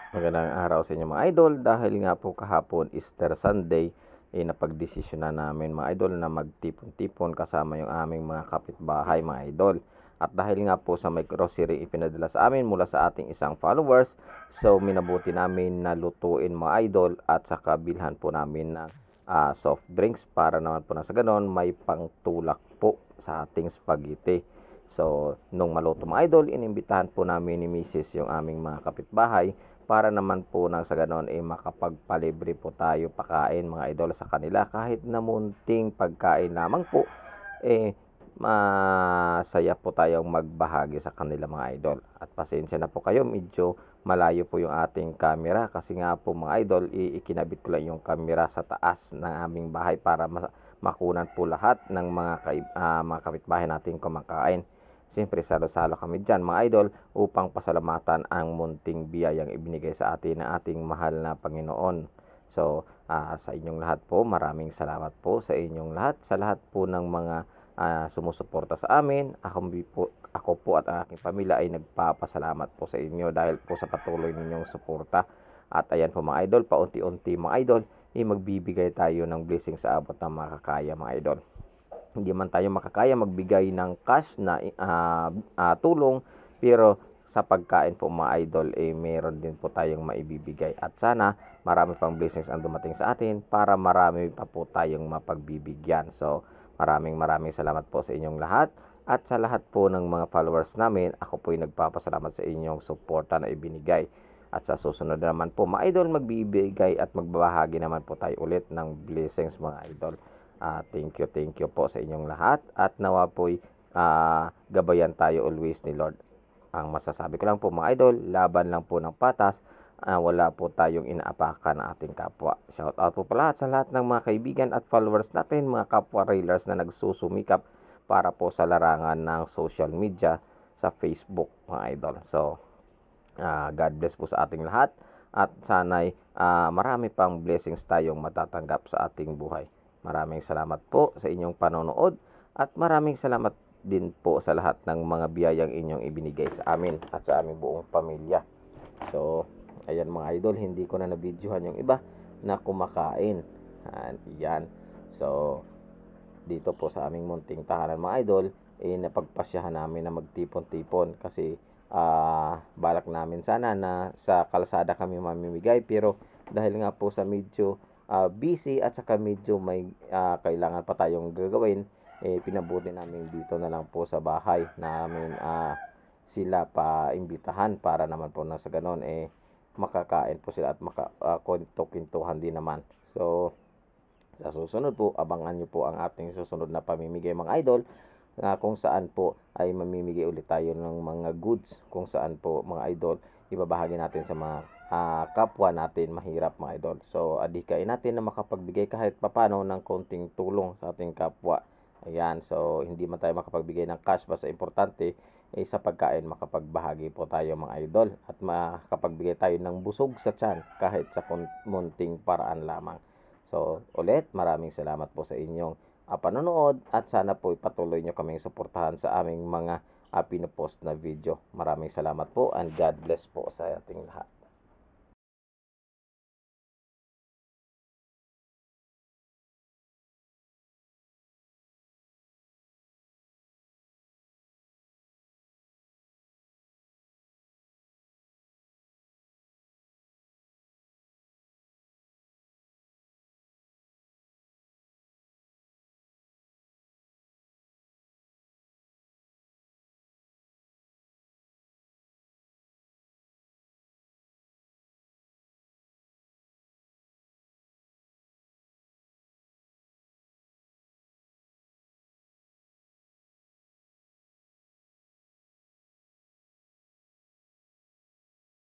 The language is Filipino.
Magandang araw sa inyo mga idol. Dahil nga po kahapon Easter Sunday, napagdesisyonan namin mga idol na magtipon-tipon kasama yung aming mga kapitbahay mga idol. At dahil nga po sa may grocery ipinadala sa amin mula sa ating isang followers, so minabuti namin na lutuin mga idol at saka bilhan po namin ng soft drinks para naman po na sa ganon may pangtulak po sa ating spaghetti. So, nung maluto mga idol, inimbitahan po namin ni Mrs. yung aming mga kapitbahay para naman po nang sa ganoon makapagpalibre po tayo pakain mga idol sa kanila kahit na munting pagkain lamang po masaya po tayong magbahagi sa kanila mga idol. At pasensya na po kayo, medyo malayo po yung ating camera kasi nga po mga idol, ikinabit ko lang yung camera sa taas ng aming bahay para makunan po lahat ng mga kapitbahay natin kumakain. Siyempre salo-salo kami dyan mga idol upang pasalamatan ang munting biyayang ibinigay sa atin ng ating mahal na Panginoon. So, sa inyong lahat po, maraming salamat po sa inyong lahat, sa lahat po ng mga sumusuporta sa amin. Ako po at ang aking pamilya ay nagpapasalamat po sa inyo dahil po sa patuloy ninyong suporta. At ayan po mga idol, paunti-unti mga idol, magbibigay tayo ng blessing sa abot ng makakaya mga idol. Hindi man tayo makakaya magbigay ng cash na tulong, pero sa pagkain po mga idol meron din po tayong maibibigay at sana marami pang blessings ang dumating sa atin para marami pa po tayong mapagbibigyan. So maraming salamat po sa inyong lahat at sa lahat po ng mga followers namin. Ako po ay nagpapasalamat sa inyong suporta na ibinigay. At sa susunod naman po mga idol, magbibigay at magbabahagi naman po tayo ulit ng blessings mga idol. Thank you po sa inyong lahat at nawa po'y gabayan tayo always ni Lord. Ang masasabi ko lang po mga idol, laban lang po ng patas, wala po tayong inaapakan ng ating kapwa. Shout out po pala sa lahat ng mga kaibigan at followers natin, mga kapwa railers na nagsusumikap para po sa larangan ng social media sa Facebook mga idol. So, God bless po sa ating lahat at sana'y marami pang blessings tayong matatanggap sa ating buhay. Maraming salamat po sa inyong panonood at maraming salamat din po sa lahat ng mga biyayang inyong ibinigay sa amin at sa aming buong pamilya. So, ayan mga idol, hindi ko na nabidyohan yung iba na kumakain. Yan. So, dito po sa aming munting tahanan mga idol, napagpasyahan namin na magtipon-tipon kasi balak namin sana na sa kalsada kami mamimigay, pero dahil nga po sa medyo busy at saka medyo may kailangan pa tayong gagawin, pinabuti namin dito na lang po sa bahay namin sila pa imbitahan para naman po na sa ganon makakain po sila at makakwento-kwentuhan din naman. So, sa susunod po, abangan nyo po ang ating susunod na pamimigay mga idol kung saan po ay mamimigay ulit tayo ng mga goods kung saan po mga idol ibabahagi natin sa mga kapwa natin mahirap mga idol. So adikain natin na makapagbigay kahit papano ng konting tulong sa ating kapwa. Ayan, so hindi man tayo makapagbigay ng cash, basta importante sa pagkain makapagbahagi po tayo mga idol at makapagbigay tayo ng busog sa tiyan kahit sa munting paraan lamang. So ulit maraming salamat po sa inyong panonood at sana po ipatuloy nyo kaming suportahan sa aming mga pinopost na video. Maraming salamat po and God bless po sa ating lahat.